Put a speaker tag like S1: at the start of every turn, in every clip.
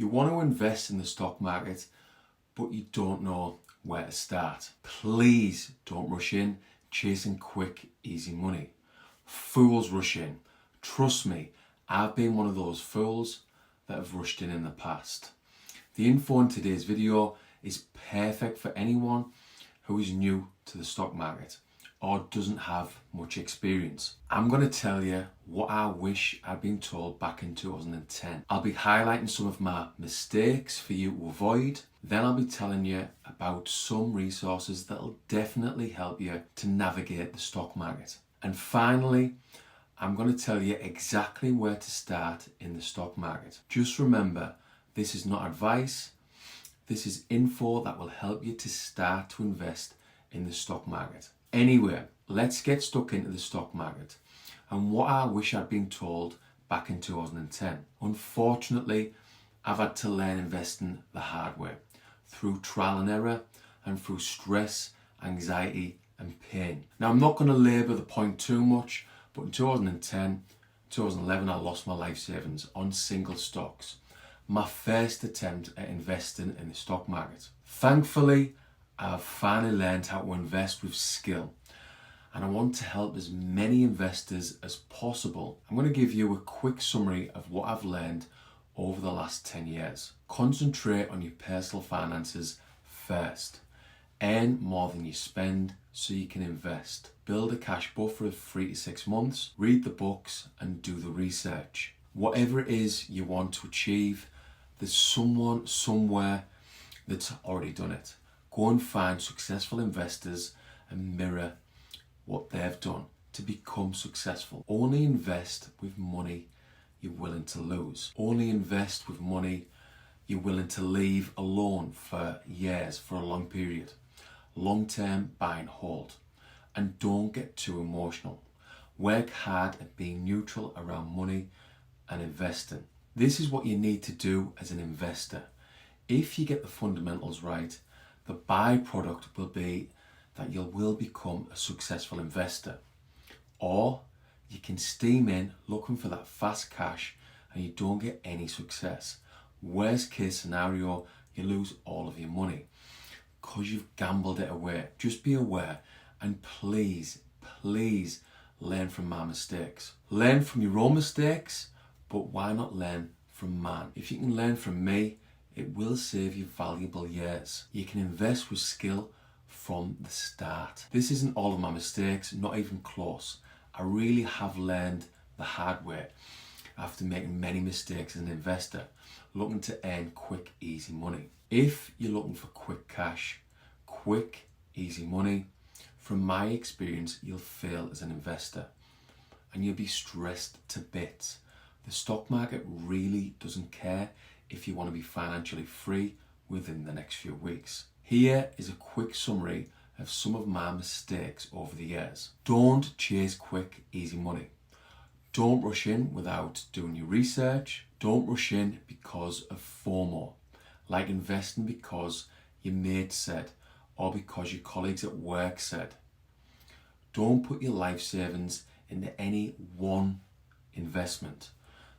S1: You want to invest in the stock market, but you don't know where to start. Please don't rush in chasing quick, easy money. Fools rush in. Trust me, I've been one of those fools that have rushed in the past. The info in today's video is perfect for anyone who is new to the stock market or doesn't have much experience. I'm going to tell you what I wish I'd been told back in 2010. I'll be highlighting some of my mistakes for you to avoid. Then I'll be telling you about some resources that'll definitely help you to navigate the stock market. And finally, I'm going to tell you exactly where to start in the stock market. Just remember, this is not advice. This is info that will help you to start to invest in the stock market. Anyway, let's get stuck into the stock market and what I wish I'd been told back in 2010. Unfortunately, I've had to learn investing the hard way through trial and error and through stress, anxiety and pain. Now, I'm not going to labour the point too much, but in 2010, 2011, I lost my life savings on single stocks. My first attempt at investing in the stock market. Thankfully, I've finally learned how to invest with skill, and I want to help as many investors as possible. I'm going to give you a quick summary of what I've learned over the last 10 years. Concentrate on your personal finances first. Earn more than you spend so you can invest. Build a cash buffer of 3 to 6 months. Read the books and do the research. Whatever it is you want to achieve, there's someone somewhere that's already done it. Go and find successful investors and mirror what they've done to become successful. Only invest with money you're willing to lose. Only invest with money you're willing to leave alone for years, for a long period. Long-term buy and hold. And don't get too emotional. Work hard at being neutral around money and investing. This is what you need to do as an investor. If you get the fundamentals right, the byproduct will be that you will become a successful investor. Or you can steam in looking for that fast cash and you don't get any success. Worst case scenario, you lose all of your money because you've gambled it away. Just be aware and please learn from my mistakes. Learn from your own mistakes, but why not learn from mine? If you can learn from me, it will save you valuable years. You can invest with skill from the start. This isn't all of my mistakes, not even close. I really have learned the hard way after making many mistakes as an investor, looking to earn quick, easy money. If you're looking for quick cash, quick, easy money, from my experience, you'll fail as an investor and you'll be stressed to bits. The stock market really doesn't care if you want to be financially free within the next few weeks. Here is a quick summary of some of my mistakes over the years. Don't chase quick, easy money. Don't rush in without doing your research. Don't rush in because of FOMO, like investing because your mate said or because your colleagues at work said. Don't put your life savings into any one investment.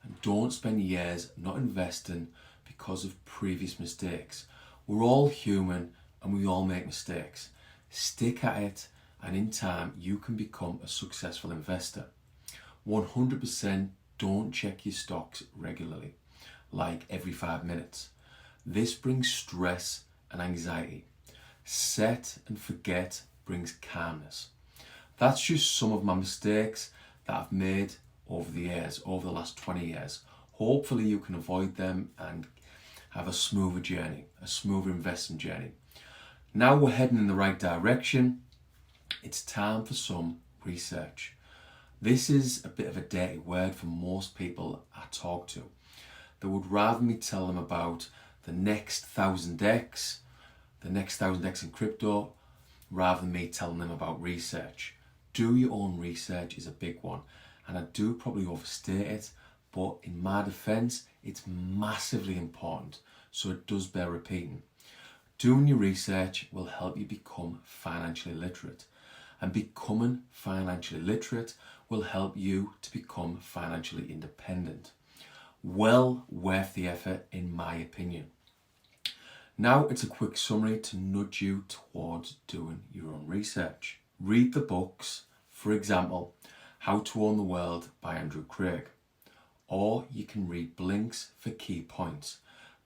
S1: And don't spend years not investing because of previous mistakes. We're all human and we all make mistakes. Stick at it and in time you can become a successful investor. 100% don't check your stocks regularly, like every 5 minutes. This brings stress and anxiety. Set and forget brings calmness. That's just some of my mistakes that I've made over the years, over the last 20 years. Hopefully you can avoid them and have a smoother journey, a smoother investing journey. Now we're heading in the right direction. It's time for some research. This is a bit of a dirty word for most people I talk to. They would rather me tell them about the next 1000x, the next 1000x in crypto, rather than me telling them about research. Do your own research is a big one. And I do probably overstate it, but in my defense, it's massively important. So it does bear repeating. Doing your research will help you become financially literate. And becoming financially literate will help you to become financially independent. Well worth the effort, in my opinion. Now it's a quick summary to nudge you towards doing your own research. Read the books, for example, How to Own the World by Andrew Craig. Or you can read Blinks for key points.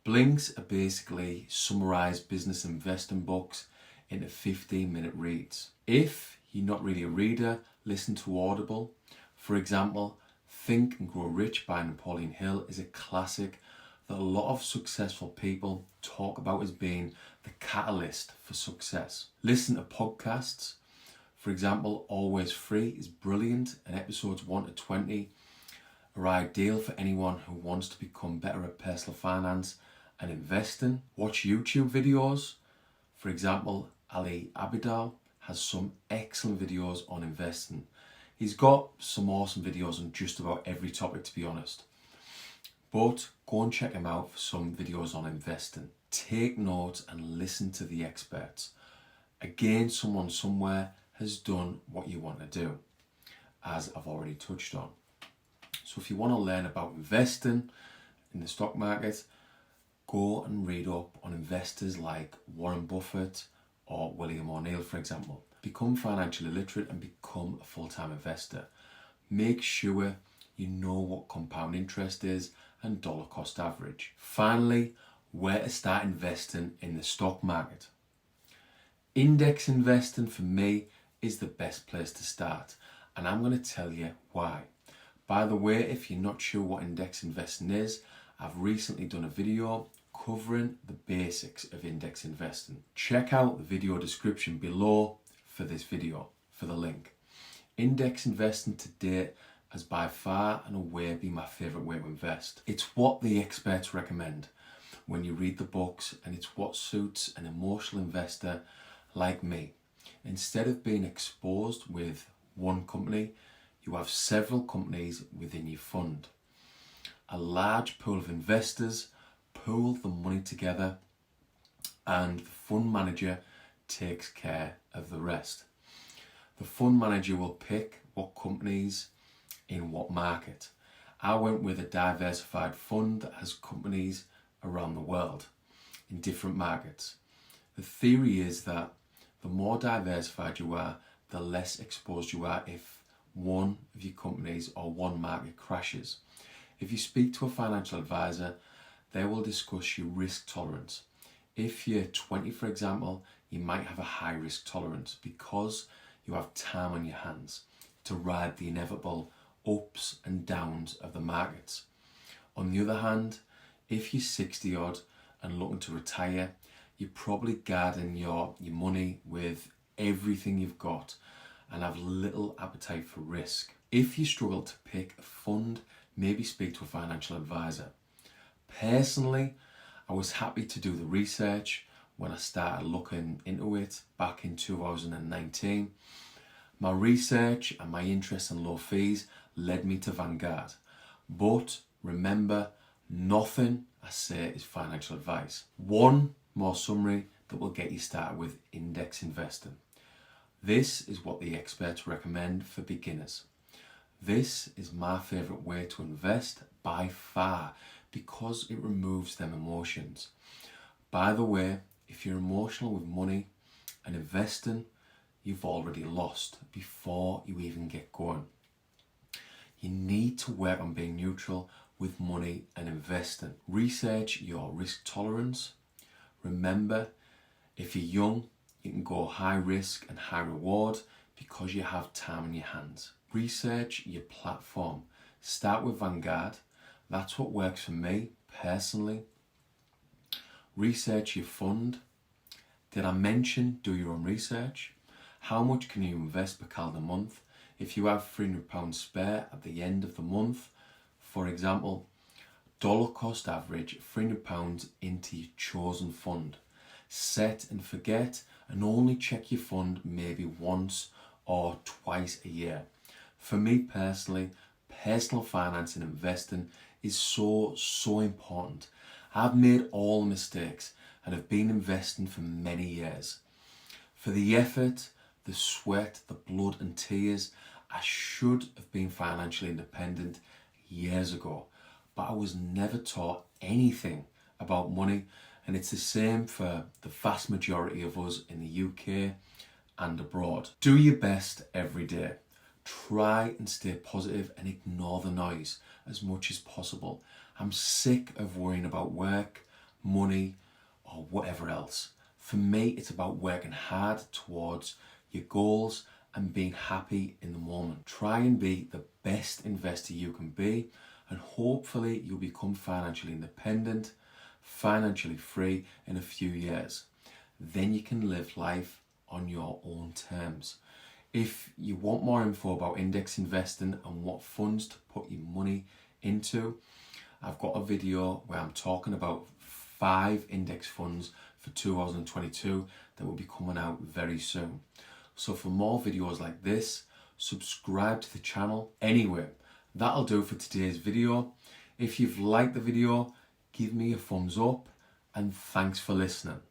S1: Blinks are basically summarised business investing books into 15-minute reads. If you're not really a reader, listen to Audible. For example, Think and Grow Rich by Napoleon Hill is a classic that a lot of successful people talk about as being the catalyst for success. Listen to podcasts. For example, Always Free is brilliant, and episodes 1 to 20 are ideal for anyone who wants to become better at personal finance and investing. Watch YouTube videos. For example, Ali Abidal has some excellent videos on investing. He's got some awesome videos on just about every topic, to be honest. But go and check him out for some videos on investing. Take notes and listen to the experts. Again, someone somewhere has done what you want to do, as I've already touched on. So if you want to learn about investing in the stock market, go and read up on investors like Warren Buffett or William O'Neill, for example. Become financially literate and become a full-time investor. Make sure you know what compound interest is and dollar cost average. Finally, where to start investing in the stock market. Index investing for me is the best place to start, and I'm going to tell you why. By the way, if you're not sure what index investing is, I've recently done a video covering the basics of index investing. Check out the video description below for this video for the link. Index investing to date has by far and away been my favourite way to invest. It's what the experts recommend when you read the books, and it's what suits an emotional investor like me. Instead of being exposed with one company, you have several companies within your fund. A large pool of investors pool the money together, and the fund manager takes care of the rest. The fund manager will pick what companies in what market. I went with a diversified fund that has companies around the world in different markets. The theory is that the more diversified you are, the less exposed you are if one of your companies or one market crashes. If you speak to a financial advisor, they will discuss your risk tolerance. If you're 20, for example, you might have a high risk tolerance because you have time on your hands to ride the inevitable ups and downs of the markets. On the other hand, if you're 60 odd and looking to retire, you're probably guarding your money with everything you've got and have little appetite for risk. If you struggle to pick a fund, maybe speak to a financial advisor. Personally, I was happy to do the research when I started looking into it back in 2019. My research and my interest in low fees led me to Vanguard. But remember, nothing I say is financial advice. One more summary that will get you started with index investing. This is what the experts recommend for beginners. This is my favourite way to invest by far because it removes them emotions. By the way, if you're emotional with money and investing, you've already lost before you even get going. You need to work on being neutral with money and investing. Research your risk tolerance. Remember, if you're young, you can go high risk and high reward because you have time on your hands. Research your platform. Start with Vanguard. That's what works for me personally. Research your fund. Did I mention do your own research? How much can you invest per calendar month? If you have £300 spare at the end of the month, for example, dollar cost average £300 into your chosen fund. Set and forget and only check your fund maybe once or twice a year. For me personally, personal finance and investing is so important. I've made all the mistakes and have been investing for many years. For the effort, the sweat, the blood and tears, I should have been financially independent years ago. but I was never taught anything about money. And it's the same for the vast majority of us in the UK and abroad. Do your best every day. Try and stay positive and ignore the noise as much as possible. I'm sick of worrying about work, money, or whatever else. For me, it's about working hard towards your goals and being happy in the moment. Try and be the best investor you can be, and hopefully you'll become financially independent, financially free in a few years. Then you can live life on your own terms. If you want more info about index investing and what funds to put your money into, I've got a video where I'm talking about 5 index funds for 2022 that will be coming out very soon. So for more videos like this, subscribe to the channel. Anyway, that'll do for today's video. If you've liked the video, give me a thumbs up, and thanks for listening.